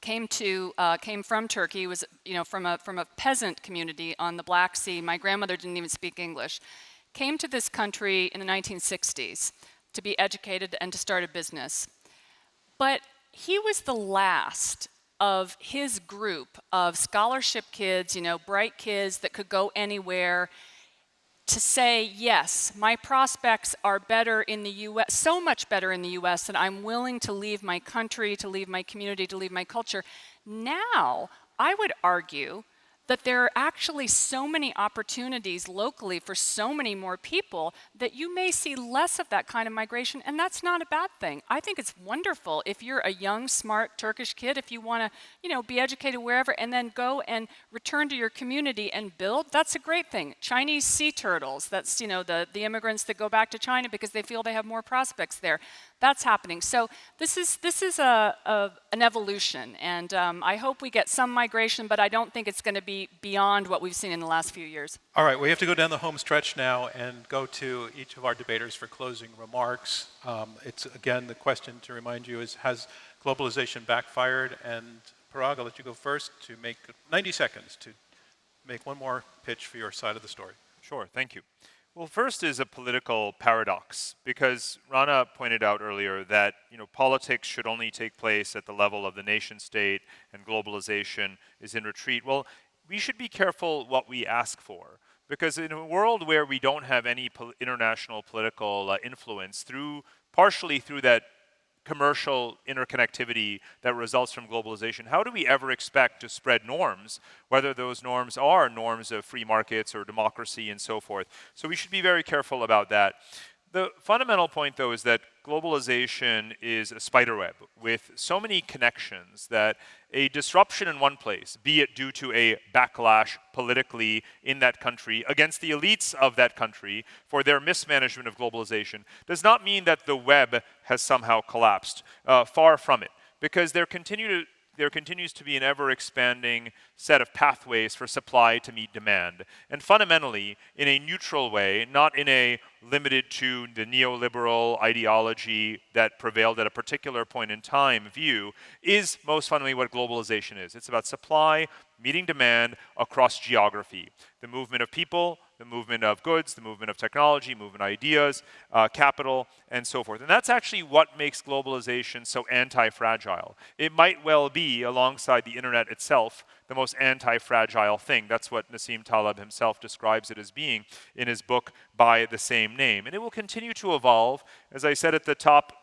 came from Turkey, was from a peasant community on the Black Sea. My grandmother didn't even speak English. Came to this country in the 1960s to be educated and to start a business. But he was the last of his group of scholarship kids, bright kids that could go anywhere, to say, yes, my prospects are better in the US, so much better in the US, that I'm willing to leave my country, to leave my community, to leave my culture. Now, I would argue that there are actually so many opportunities locally for so many more people that you may see less of that kind of migration, and that's not a bad thing. I think it's wonderful if you're a young, smart Turkish kid, if you want to, be educated wherever, and then go and return to your community and build. That's a great thing. Chinese sea turtles. That's the immigrants that go back to China because they feel they have more prospects there. That's happening. So this is an evolution, and I hope we get some migration, but I don't think it's going to be beyond what we've seen in the last few years. All right, we have to go down the home stretch now and go to each of our debaters for closing remarks. It's, again, the question to remind you is, has globalization backfired? And Parag, I'll let you go first to make 90 seconds to make one more pitch for your side of the story. Sure, thank you. Well, first is a political paradox, because Rana pointed out earlier that politics should only take place at the level of the nation state, and globalization is in retreat. Well, we should be careful what we ask for, because in a world where we don't have any international political influence, partially through that commercial interconnectivity that results from globalization, how do we ever expect to spread norms, whether those norms are norms of free markets or democracy and so forth? So we should be very careful about that. The fundamental point, though, is that globalization is a spider web with so many connections that a disruption in one place, be it due to a backlash politically in that country against the elites of that country for their mismanagement of globalization, does not mean that the web has somehow collapsed. Far from it, because there continues to be an ever-expanding set of pathways for supply to meet demand. And fundamentally, in a neutral way, not in a limited to the neoliberal ideology that prevailed at a particular point in time view, is most fundamentally what globalization is. It's about supply meeting demand across geography. The movement of people, the movement of goods, the movement of technology, movement of ideas, capital, and so forth. And that's actually what makes globalization so anti-fragile. It might well be, alongside the internet itself, the most anti-fragile thing. That's what Nassim Taleb himself describes it as being in his book by the same name. And it will continue to evolve. As I said at the top,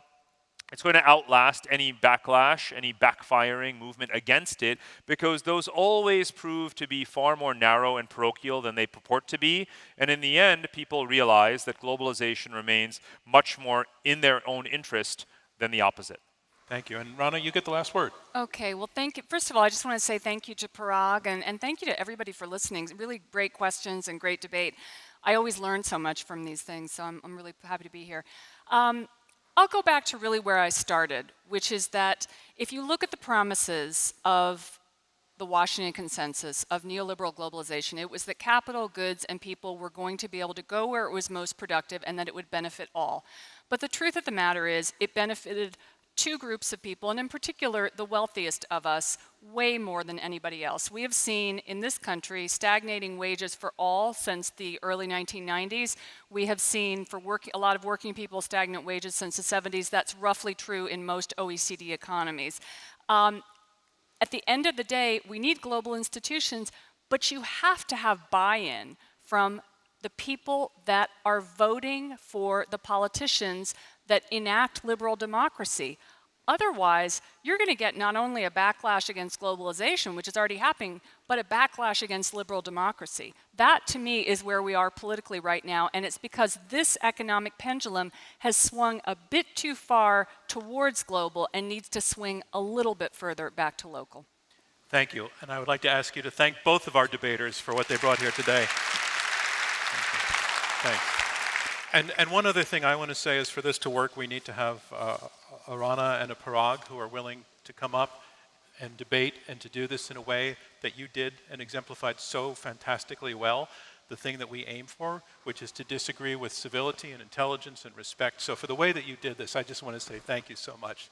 it's going to outlast any backlash, any backfiring movement against it, because those always prove to be far more narrow and parochial than they purport to be. And in the end, people realize that globalization remains much more in their own interest than the opposite. Thank you. And Rana, you get the last word. Okay, well, thank you. First of all, I just want to say thank you to Parag, and thank you to everybody for listening. Really great questions and great debate. I always learn so much from these things, so I'm really happy to be here. I'll go back to really where I started, which is that if you look at the promises of the Washington Consensus of neoliberal globalization, it was that capital, goods, and people were going to be able to go where it was most productive and that it would benefit all. But the truth of the matter is it benefited two groups of people, and in particular, the wealthiest of us, way more than anybody else. We have seen in this country stagnating wages for all since the early 1990s. We have seen for a lot of working people stagnant wages since the 70s. That's roughly true in most OECD economies. At the end of the day, we need global institutions, but you have to have buy-in from the people that are voting for the politicians that enact liberal democracy. Otherwise, you're going to get not only a backlash against globalization, which is already happening, but a backlash against liberal democracy. That, to me, is where we are politically right now, and it's because this economic pendulum has swung a bit too far towards global and needs to swing a little bit further back to local. Thank you. And I would like to ask you to thank both of our debaters for what they brought here today. Thanks. And one other thing I want to say is for this to work, we need to have a Rana and a Parag who are willing to come up and debate and to do this in a way that you did and exemplified so fantastically well, the thing that we aim for, which is to disagree with civility and intelligence and respect. So for the way that you did this, I just want to say thank you so much.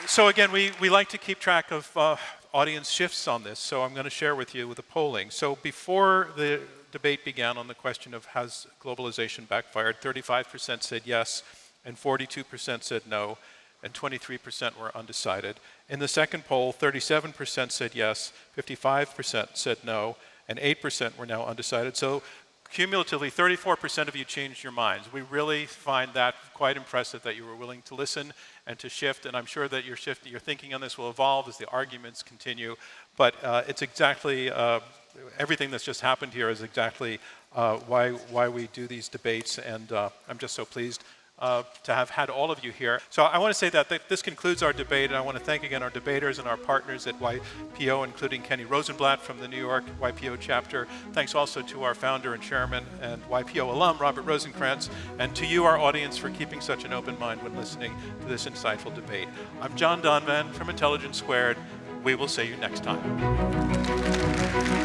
So again, we like to keep track of audience shifts on this, so I'm going to share with you the polling. So before the debate began on the question of has globalization backfired, 35% said yes, and 42% said no, and 23% were undecided. In the second poll, 37% said yes, 55% said no, and 8% were now undecided. So cumulatively, 34% of you changed your minds. We really find that quite impressive that you were willing to listen and to shift, and I'm sure that your thinking on this will evolve as the arguments continue, but it's exactly, everything that's just happened here is exactly why we do these debates, and I'm just so pleased to have had all of you here. So I want to say that this concludes our debate, and I want to thank again our debaters and our partners at YPO, including Kenny Rosenblatt from the New York YPO chapter. Thanks also to our founder and chairman and YPO alum, Robert Rosenkrantz, and to you, our audience, for keeping such an open mind when listening to this insightful debate. I'm John Donvan from Intelligence Squared. We will see you next time.